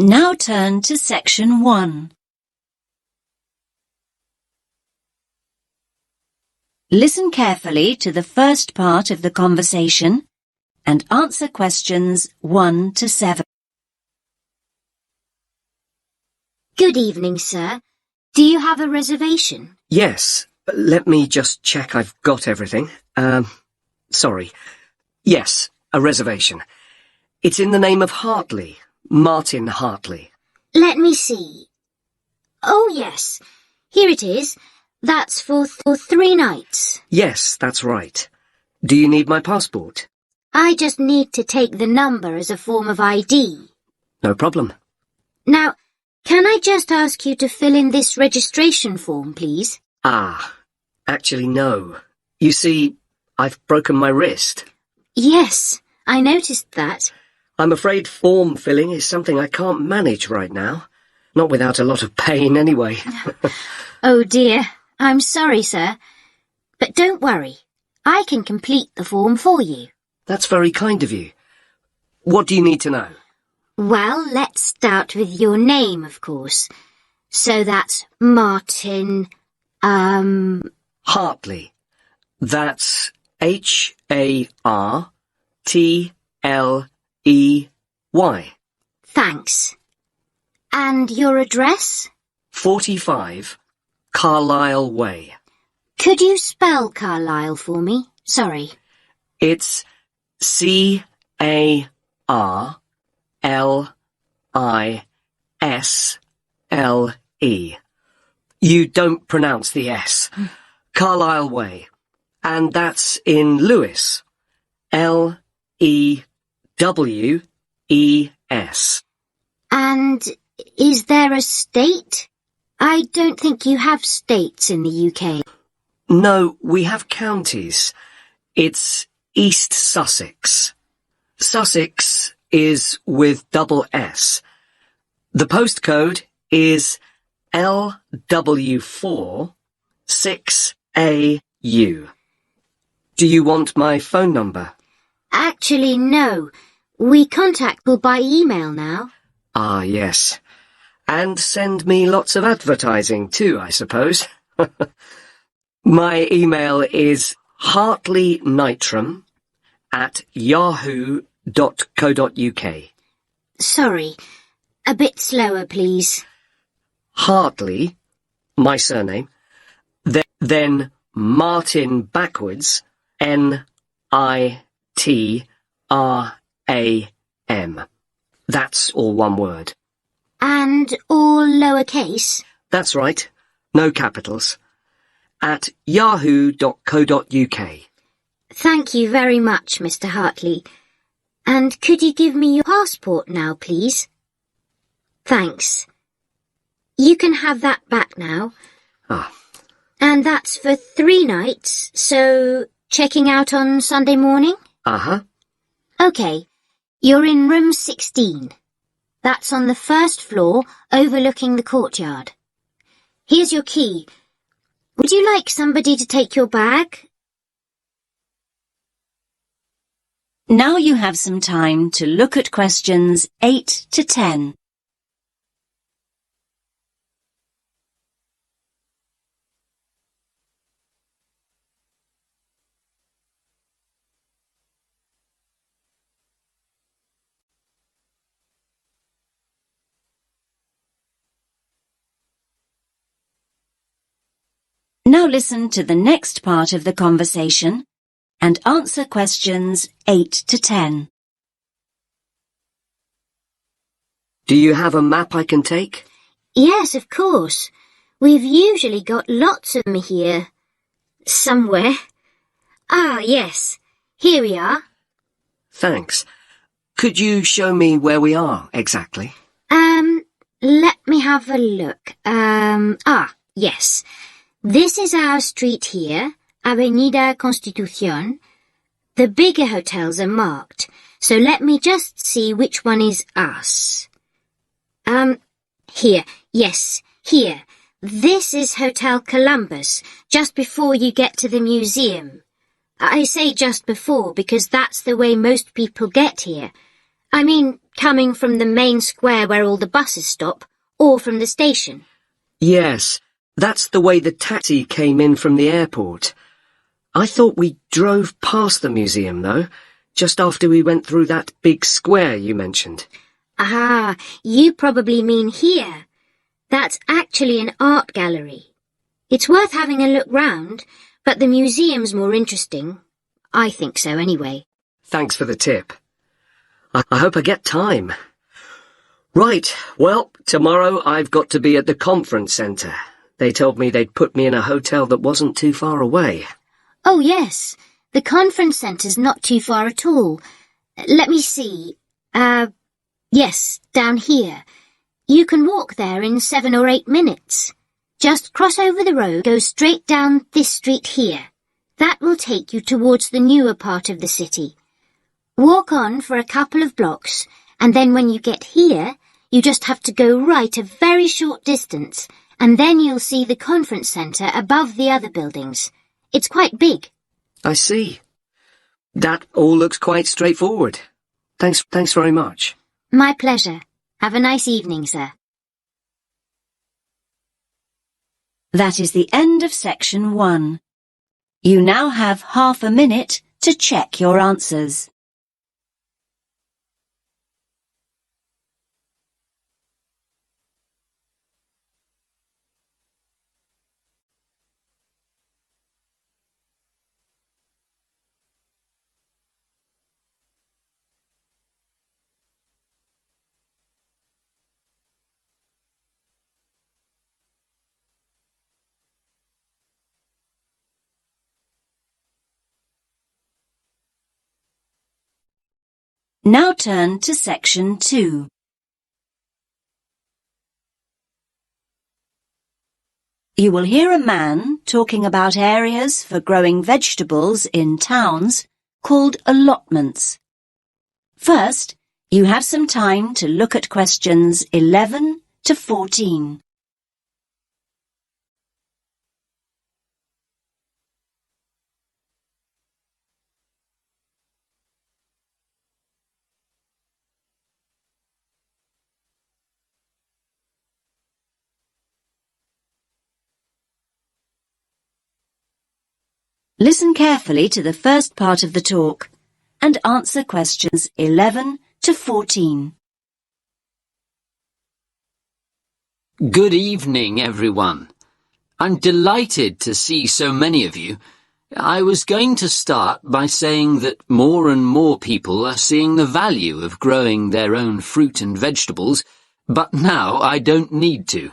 Now turn to section 1. Listen carefully to the first part of the conversation and answer questions 1 to 7. Good evening, sir. Do you have a reservation? Yes. Let me just check I've got everything. Sorry. Yes, a reservation. It's in the name of Hartley. Martin Hartley. Let me see. Oh, yes. Here it is. That's for 3 nights. Yes, that's right. Do you need my passport? I just need to take the number as a form of ID. No problem. Now, can I just ask you to fill in this registration form, please? Actually, no. You see, I've broken my wrist. Yes, I noticed that. I'm afraid form filling is something I can't manage right now. Not without a lot of pain, anyway. Oh dear, I'm sorry, sir. But don't worry, I can complete the form for you. That's very kind of you. What do you need to know? Well, let's start with your name, of course. So that's Martin, Hartley. That's Hartley. Thanks. And your address? 45 Carlisle Way. Could you spell Carlisle for me? Sorry. It's Carlisle. You don't pronounce the S. Carlisle Way. And that's in Lewes. Lewes. And is there a state? I don't think you have states in the UK. No, we have counties. It's East Sussex. Sussex is with double S. The postcode is LW4 6AU. Do you want my phone number? Actually, no. We contact people by email now. Ah, yes. And send me lots of advertising too, I suppose. My email is hartleynitram@yahoo.co.uk. Sorry. A bit slower, please. Hartley, my surname, then Martin backwards, NITRAM. That's all one word. And all lowercase? That's right. No capitals. At yahoo.co.uk. Thank you very much, Mr. Hartley. And could you give me your passport now, please? Thanks. You can have that back now. And that's for 3 nights, so checking out on Sunday morning? OK. You're in room 16. That's on the first floor, overlooking the courtyard. Here's your key. Would you like somebody to take your bag? Now you have some time to look at questions 8 to 10. Now listen to the next part of the conversation and answer questions 8 to 10. Do you have a map I can take? Yes, of course. We've usually got lots of them here. Somewhere. Ah, yes. Here we are. Thanks. Could you show me where we are exactly? Let me have a look. Yes. This is our street here, Avenida Constitución. The bigger hotels are marked, so let me just see which one is us. Here. Yes, here. This is Hotel Columbus, just before you get to the museum. I say just before because that's the way most people get here. I mean, coming from the main square where all the buses stop, or from the station? Yes, that's the way the taxi came in from the airport. I thought we drove past the museum, though, just after we went through that big square you mentioned. Ah, you probably mean here. That's actually an art gallery. It's worth having a look round, but the museum's more interesting. I think so anyway. Thanks for the tip. I hope I get time. Right, well, tomorrow I've got to be at the conference centre. They told me they'd put me in a hotel that wasn't too far away. Oh, yes. The conference centre's not too far at all. Let me see. Yes, down here. You can walk there in 7 or 8 minutes. Just cross over the road, go straight down this street here. That will take you towards the newer part of the city. Walk on for a couple of blocks, and then when you get here, you just have to go right a very short distance, and then you'll see the conference centre above the other buildings. It's quite big. I see. That all looks quite straightforward. Thanks very much. My pleasure. Have a nice evening, sir. That is the end of section 1. You now have half a minute to check your answers. Now turn to section 2. You will hear a man talking about areas for growing vegetables in towns called allotments. First, you have some time to look at questions 11 to 14. Listen carefully to the first part of the talk and answer questions 11 to 14. Good evening, everyone. I'm delighted to see so many of you. I was going to start by saying that more and more people are seeing the value of growing their own fruit and vegetables, but now I don't need to.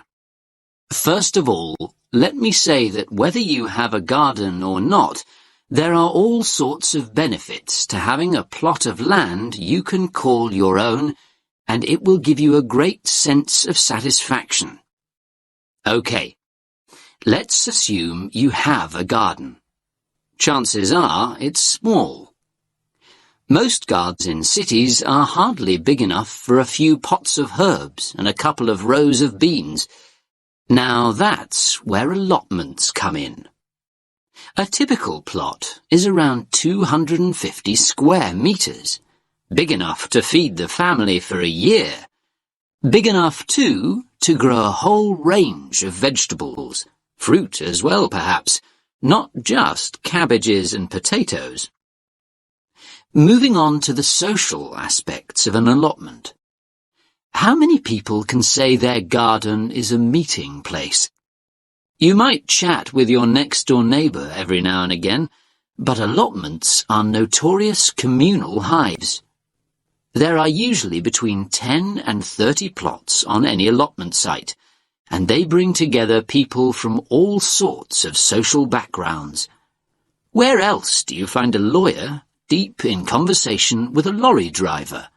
First of all, let me say that whether you have a garden or not, there are all sorts of benefits to having a plot of land you can call your own, and it will give you a great sense of satisfaction. Okay, let's assume you have a garden. Chances are it's small. Most gardens in cities are hardly big enough for a few pots of herbs and a couple of rows of beans. Now that's where allotments come in. A typical plot is around 250 square meters, big enough to feed the family for a year. Big enough, too, to grow a whole range of vegetables, fruit as well perhaps, not just cabbages and potatoes. Moving on to the social aspects of an allotment. How many people can say their garden is a meeting place? You might chat with your next-door neighbour every now and again, but allotments are notorious communal hives. There are usually between 10 and 30 plots on any allotment site, and they bring together people from all sorts of social backgrounds. Where else do you find a lawyer deep in conversation with a lorry driver?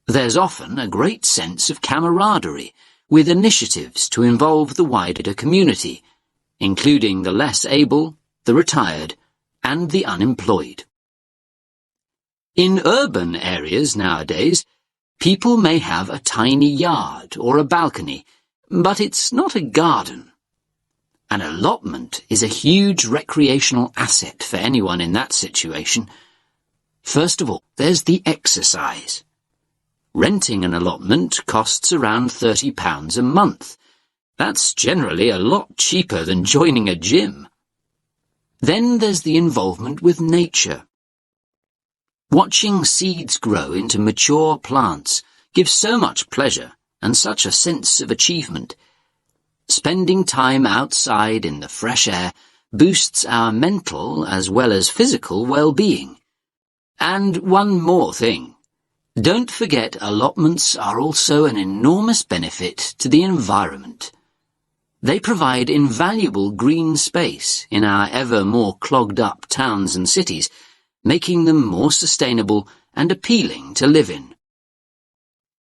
There's often a great sense of camaraderie, with initiatives to involve the wider community, including the less able, the retired, and the unemployed. In urban areas nowadays, people may have a tiny yard or a balcony, but it's not a garden. An allotment is a huge recreational asset for anyone in that situation. First of all, there's the exercise. Renting an allotment costs around £30 a month. That's generally a lot cheaper than joining a gym. Then there's the involvement with nature. Watching seeds grow into mature plants gives so much pleasure and such a sense of achievement. Spending time outside in the fresh air boosts our mental as well as physical well-being. And one more thing. Don't forget allotments are also an enormous benefit to the environment. They provide invaluable green space in our ever more clogged-up towns and cities, making them more sustainable and appealing to live in.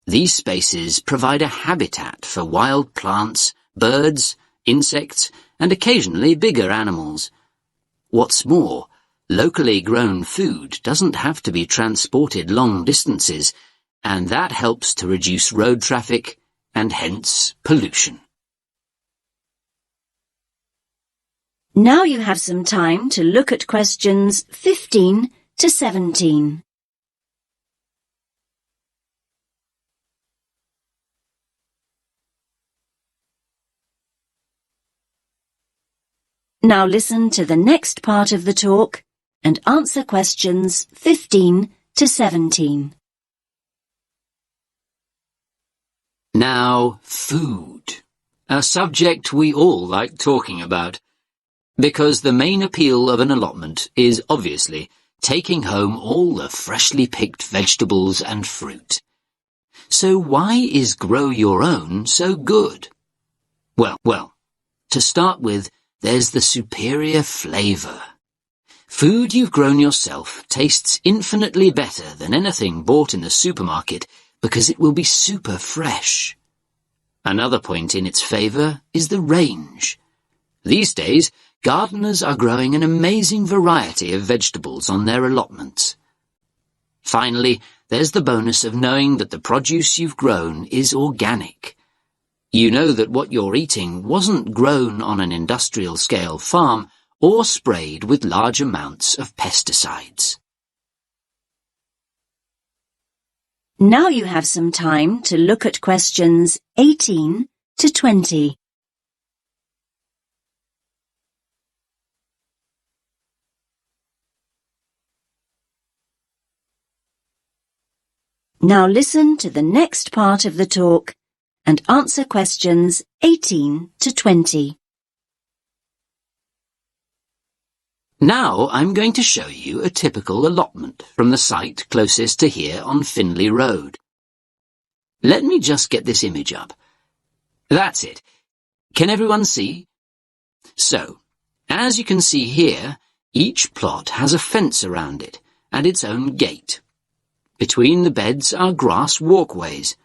These spaces provide a habitat for wild plants, birds, insects, and occasionally bigger animals. What's more, locally grown food doesn't have to be transported long distances, and that helps to reduce road traffic and hence pollution. Now you have some time to look at questions 15 to 17. Now listen to the next part of the talk and answer questions 15 to 17. Now, food. A subject we all like talking about. Because the main appeal of an allotment is obviously taking home all the freshly picked vegetables and fruit. So why is Grow Your Own so good? Well, to start with, there's the superior flavour. Food you've grown yourself tastes infinitely better than anything bought in the supermarket because it will be super fresh. Another point in its favour is the range. These days, gardeners are growing an amazing variety of vegetables on their allotments. Finally, there's the bonus of knowing that the produce you've grown is organic. You know that what you're eating wasn't grown on an industrial-scale farm or sprayed with large amounts of pesticides. Now you have some time to look at questions 18 to 20. Now listen to the next part of the talk and answer questions 18 to 20. Now I'm going to show you a typical allotment from the site closest to here on Finley Road. Let me just get this image up. That's it. Can everyone see? So, as you can see here, each plot has a fence around it and its own gate. Between the beds are grass walkways.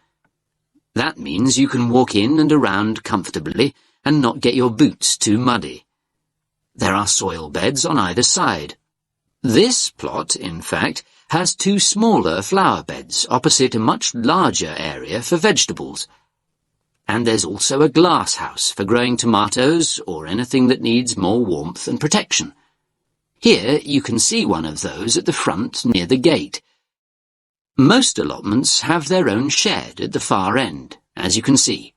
That means you can walk in and around comfortably and not get your boots too muddy. There are soil beds on either side. This plot, in fact, has two smaller flower beds opposite a much larger area for vegetables. And there's also a glass house for growing tomatoes or anything that needs more warmth and protection. Here you can see one of those at the front near the gate. Most allotments have their own shed at the far end, as you can see.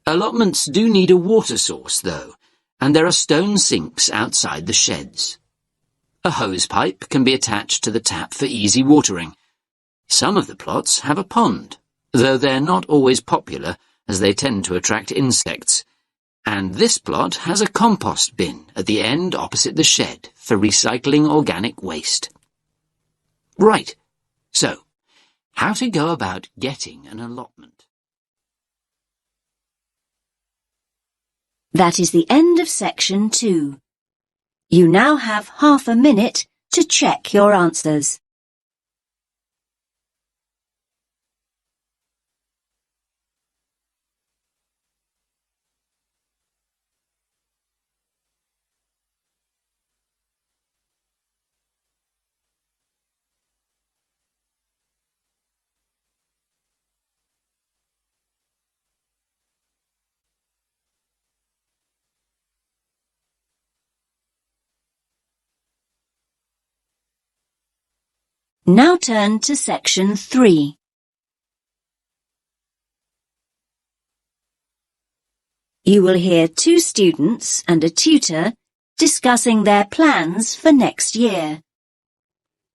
Allotments do need a water source, though, and there are stone sinks outside the sheds. A hose pipe can be attached to the tap for easy watering. Some of the plots have a pond, though they're not always popular as they tend to attract insects. And this plot has a compost bin at the end opposite the shed for recycling organic waste. Right. So, how to go about getting an allotment? That is the end of section 2. You now have half a minute to check your answers. Now turn to section 3. you will hear 2 students and a tutor discussing their plans for next year.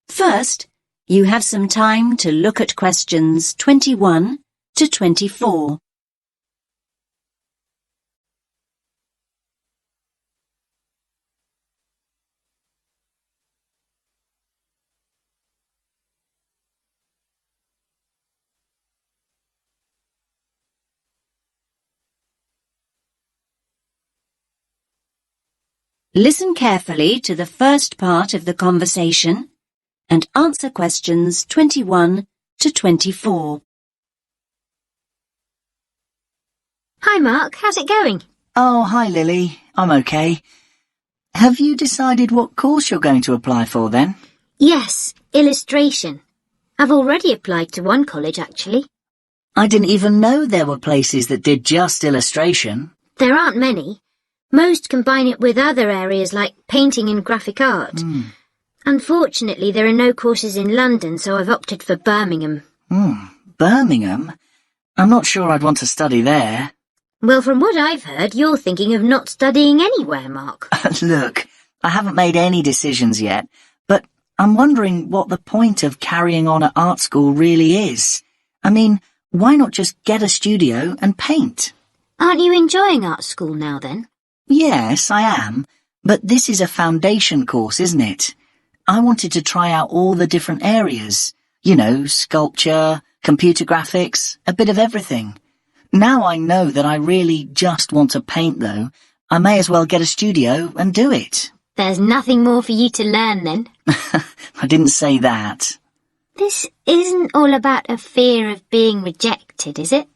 First, you have some time to look at questions 21 to 24. Listen carefully to the first part of the conversation and answer questions 21 to 24. Hi, Mark. How's it going? Oh, hi, Lily. I'm okay. Have you decided what course you're going to apply for then? Yes, illustration. I've already applied to one college, actually. I didn't even know there were places that did just illustration. There aren't many. Most combine it with other areas like painting and graphic art. Unfortunately, there are no courses in London, so I've opted for Birmingham. Birmingham? I'm not sure I'd want to study there. Well, from what I've heard, you're thinking of not studying anywhere, Mark. Look, I haven't made any decisions yet, but I'm wondering what the point of carrying on at art school really is. I mean, why not just get a studio and paint? Aren't you enjoying art school now, then? Yes, I am, but this is a foundation course, isn't it? I wanted to try out all the different areas. You know, sculpture, computer graphics, a bit of everything. Now I know that I really just want to paint, though. I may as well get a studio and do it. There's nothing more for you to learn, then. I didn't say that. This isn't all about a fear of being rejected, is it?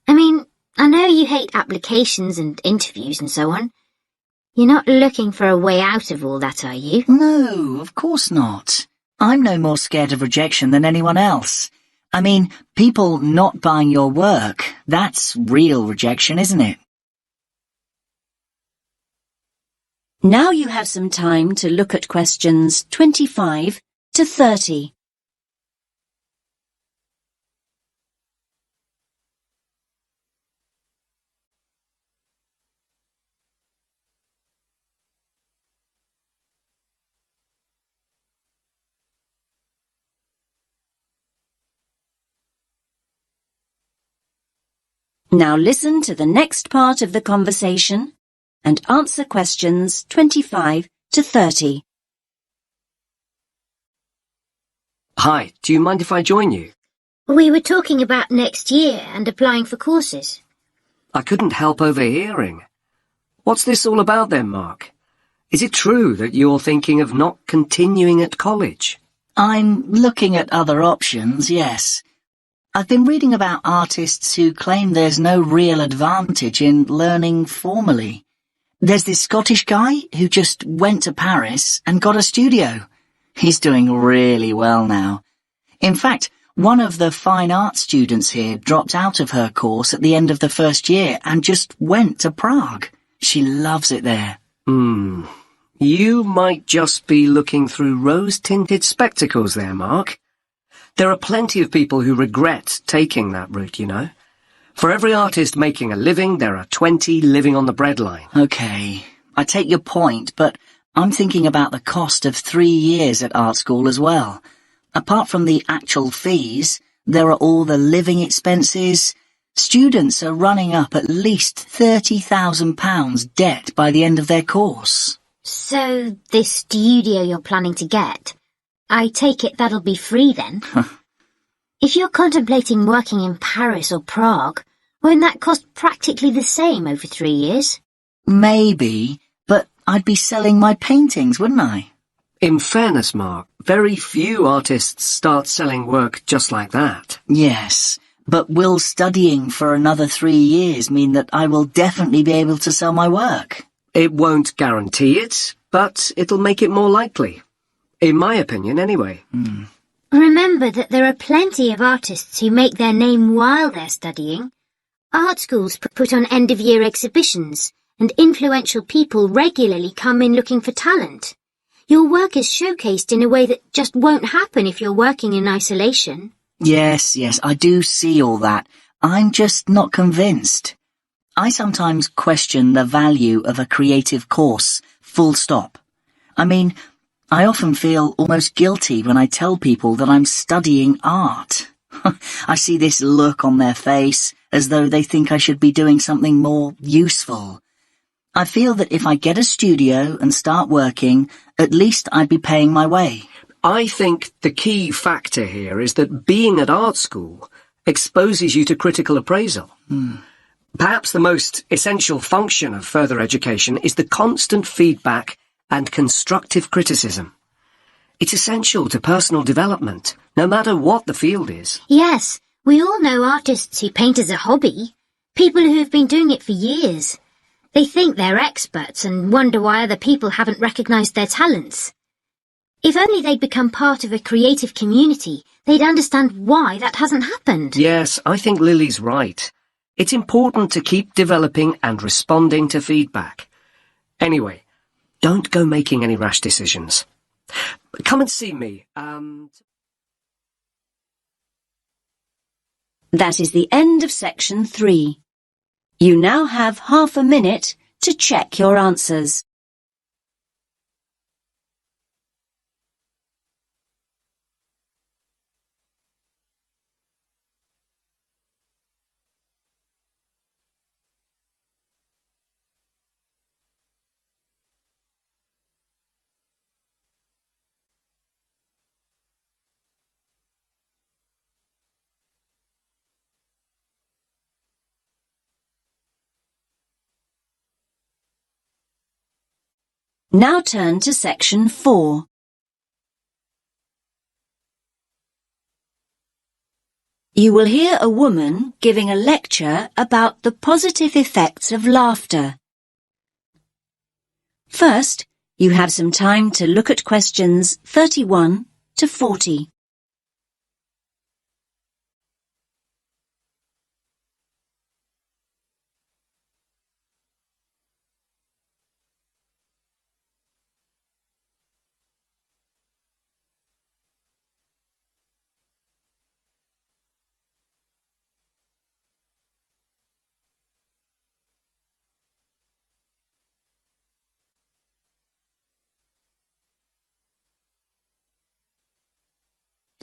I mean, I know you hate applications and interviews and so on. You're not looking for a way out of all that, are you? No, of course not. I'm no more scared of rejection than anyone else. I mean, people not buying your work, that's real rejection, isn't it? Now you have some time to look at questions 25 to 30. Now listen to the next part of the conversation and answer questions 25 to 30. Hi, do you mind if I join you? We were talking about next year and applying for courses. I couldn't help overhearing. What's this all about then, Mark? Is it true that you're thinking of not continuing at college? I'm looking at other options, yes. I've been reading about artists who claim there's no real advantage in learning formally. There's this Scottish guy who just went to Paris and got a studio. He's doing really well now. In fact, one of the fine arts students here dropped out of her course at the end of the first year and just went to Prague. She loves it there. You might just be looking through rose-tinted spectacles there, Mark. There are plenty of people who regret taking that route, you know. For every artist making a living, there are 20 living on the breadline. Okay, I take your point, but I'm thinking about the cost of 3 years at art school as well. Apart from the actual fees, there are all the living expenses. Students are running up at least £30,000 debt by the end of their course. So, this studio you're planning to get, I take it that'll be free then? If you're contemplating working in Paris or Prague, won't that cost practically the same over 3 years? Maybe, but I'd be selling my paintings, wouldn't I? In fairness, Mark, very few artists start selling work just like that. Yes, but will studying for another 3 years mean that I will definitely be able to sell my work? It won't guarantee it, but it'll make it more likely. In my opinion, anyway. Remember that there are plenty of artists who make their name while they're studying. Art schools put on end-of-year exhibitions, and influential people regularly come in looking for talent. Your work is showcased in a way that just won't happen if you're working in isolation. Yes, I do see all that. I'm just not convinced. I sometimes question the value of a creative course, full stop. I mean, I often feel almost guilty when I tell people that I'm studying art. I see this look on their face, as though they think I should be doing something more useful. I feel that if I get a studio and start working, at least I'd be paying my way. I think the key factor here is that being at art school exposes you to critical appraisal. Perhaps the most essential function of further education is the constant feedback and constructive criticism. It's essential to personal development, no matter what the field is. Yes, we all know artists who paint as a hobby. People who have been doing it for years. They think they're experts and wonder why other people haven't recognised their talents. If only they'd become part of a creative community, they'd understand why that hasn't happened. Yes, I think Lily's right. It's important to keep developing and responding to feedback. Anyway, don't go making any rash decisions. Come and see me. That is the end of section 3. You now have half a minute to check your answers. Now turn to section 4. You will hear a woman giving a lecture about the positive effects of laughter. First, you have some time to look at questions 31 to 40.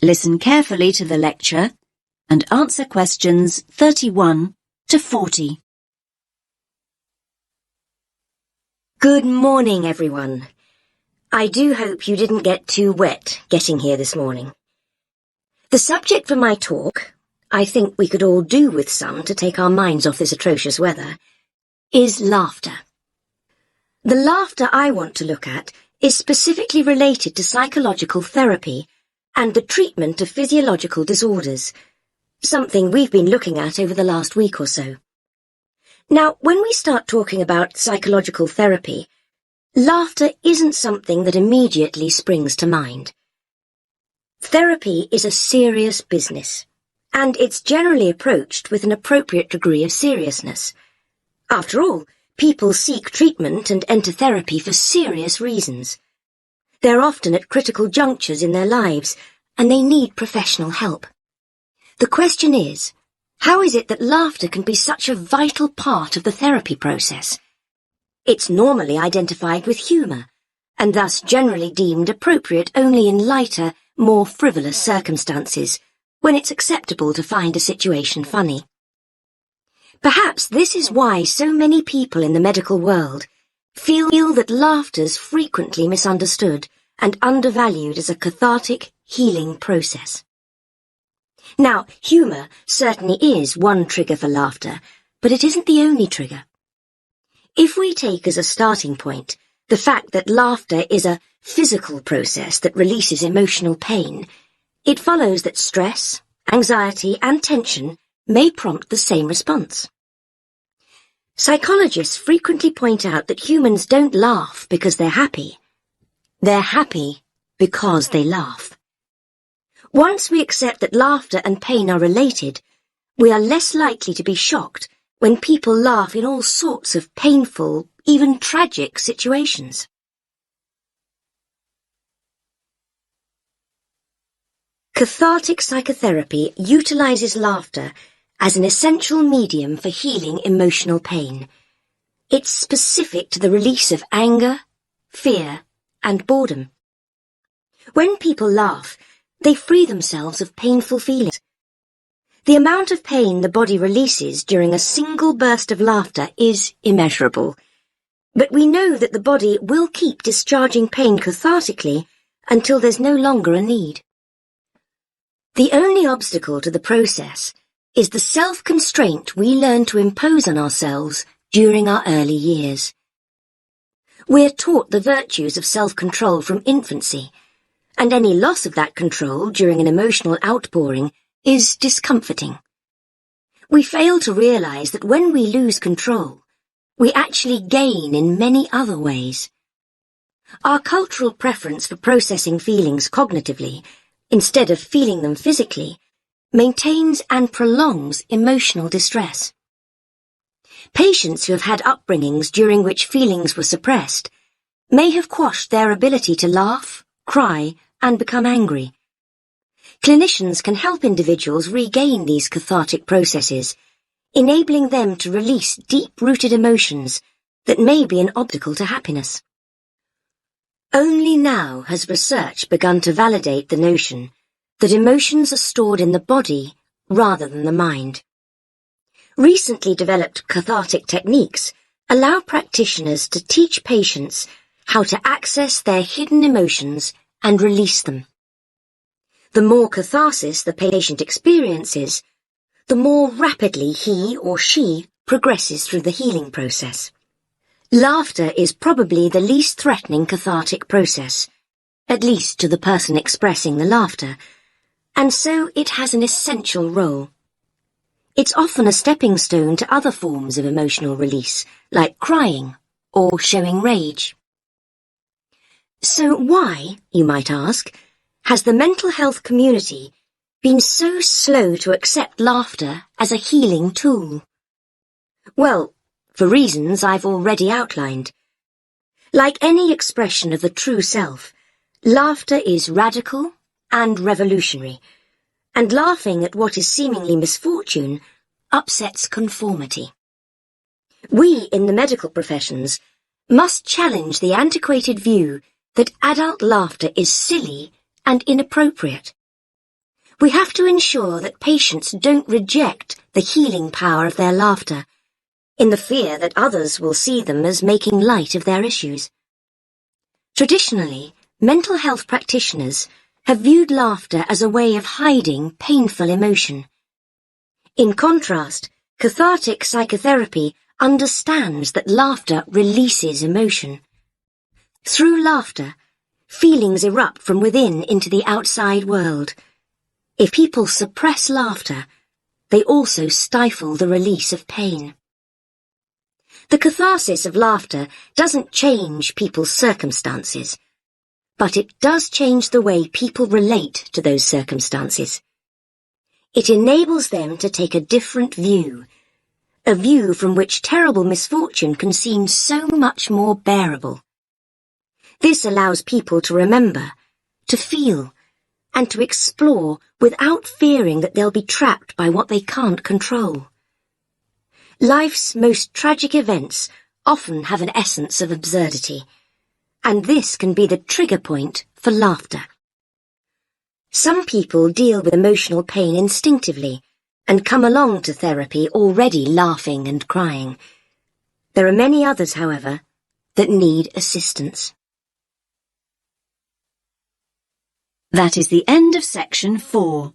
Listen carefully to the lecture and answer questions 31 to 40. Good morning, everyone. I do hope you didn't get too wet getting here this morning. The subject for my talk, I think we could all do with some to take our minds off this atrocious weather, is laughter. The laughter I want to look at is specifically related to psychological therapy and the treatment of physiological disorders, something we've been looking at over the last week or so. Now, when we start talking about psychological therapy, laughter isn't something that immediately springs to mind. Therapy is a serious business, and it's generally approached with an appropriate degree of seriousness. After all, people seek treatment and enter therapy for serious reasons. They're often at critical junctures in their lives, and they need professional help. The question is, how is it that laughter can be such a vital part of the therapy process? It's normally identified with humour, and thus generally deemed appropriate only in lighter, more frivolous circumstances, when it's acceptable to find a situation funny. Perhaps this is why so many people in the medical world feel that laughter's frequently misunderstood and undervalued as a cathartic, healing process. Now, humour certainly is one trigger for laughter, but it isn't the only trigger. If we take as a starting point the fact that laughter is a physical process that releases emotional pain, it follows that stress, anxiety, and tension may prompt the same response. Psychologists frequently point out that humans don't laugh because they're happy. They're happy because they laugh. Once we accept that laughter and pain are related, we are less likely to be shocked when people laugh in all sorts of painful, even tragic situations. Cathartic psychotherapy utilizes laughter as an essential medium for healing emotional pain. It's specific to the release of anger, fear, and boredom. When people laugh, they free themselves of painful feelings. The amount of pain the body releases during a single burst of laughter is immeasurable, but we know that the body will keep discharging pain cathartically until there's no longer a need. The only obstacle to the process is the self-constraint we learn to impose on ourselves during our early years. We're taught the virtues of self-control from infancy, and any loss of that control during an emotional outpouring is discomforting. We fail to realize that when we lose control, we actually gain in many other ways. Our cultural preference for processing feelings cognitively, instead of feeling them physically, maintains and prolongs emotional distress. Patients who have had upbringings during which feelings were suppressed may have quashed their ability to laugh, cry, and become angry. Clinicians can help individuals regain these cathartic processes, enabling them to release deep-rooted emotions that may be an obstacle to happiness. Only now has research begun to validate the notion that emotions are stored in the body rather than the mind. Recently developed cathartic techniques allow practitioners to teach patients how to access their hidden emotions and release them. The more catharsis the patient experiences, the more rapidly he or she progresses through the healing process. Laughter is probably the least threatening cathartic process, at least to the person expressing the laughter, and so it has an essential role. It's often a stepping stone to other forms of emotional release, like crying or showing rage. So why, you might ask, has the mental health community been so slow to accept laughter as a healing tool? Well, for reasons I've already outlined. Like any expression of the true self, laughter is radical and revolutionary, and laughing at what is seemingly misfortune upsets conformity. We in the medical professions must challenge the antiquated view that adult laughter is silly and inappropriate. We have to ensure that patients don't reject the healing power of their laughter, in the fear that others will see them as making light of their issues. Traditionally, mental health practitioners have viewed laughter as a way of hiding painful emotion. In contrast, cathartic psychotherapy understands that laughter releases emotion. Through laughter, feelings erupt from within into the outside world. If people suppress laughter, they also stifle the release of pain. The catharsis of laughter doesn't change people's circumstances, but it does change the way people relate to those circumstances. It enables them to take a different view, a view from which terrible misfortune can seem so much more bearable. This allows people to remember, to feel, and to explore without fearing that they'll be trapped by what they can't control. Life's most tragic events often have an essence of absurdity, and this can be the trigger point for laughter. Some people deal with emotional pain instinctively and come along to therapy already laughing and crying. There are many others, however, that need assistance. That is the end of section 4.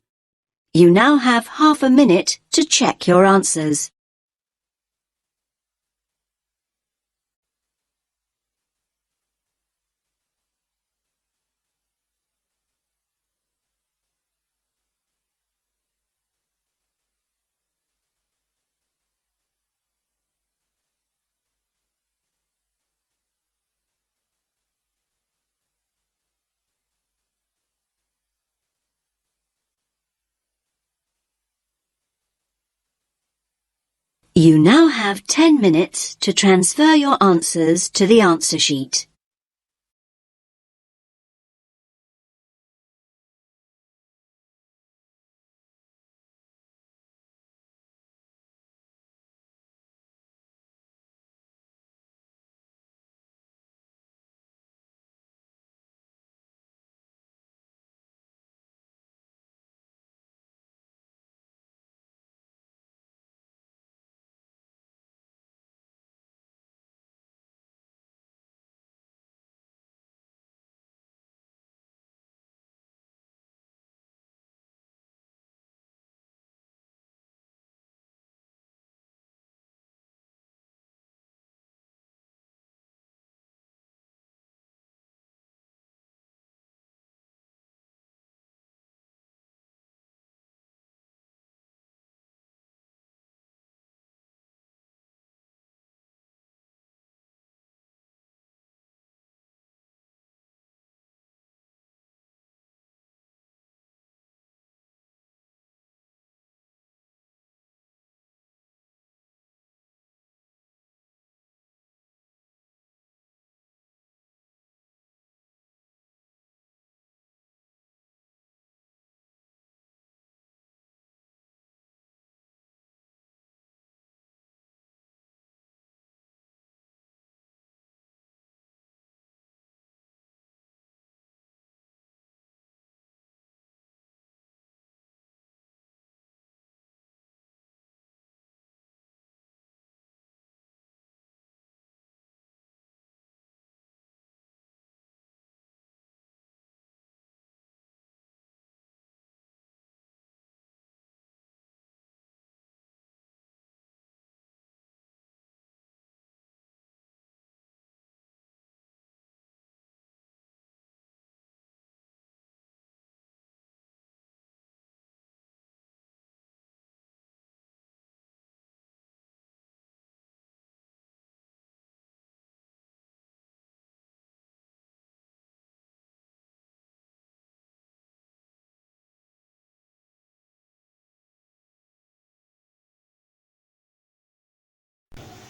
You now have half a minute to check your answers. You now have 10 minutes to transfer your answers to the answer sheet.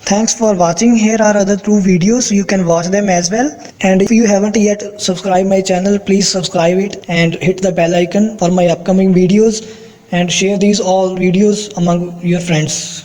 Thanks for watching. Here are other 2 videos. You can watch them as well. And if you haven't yet subscribed my channel, please subscribe it and hit the bell icon for my upcoming videos and share these all videos among your friends.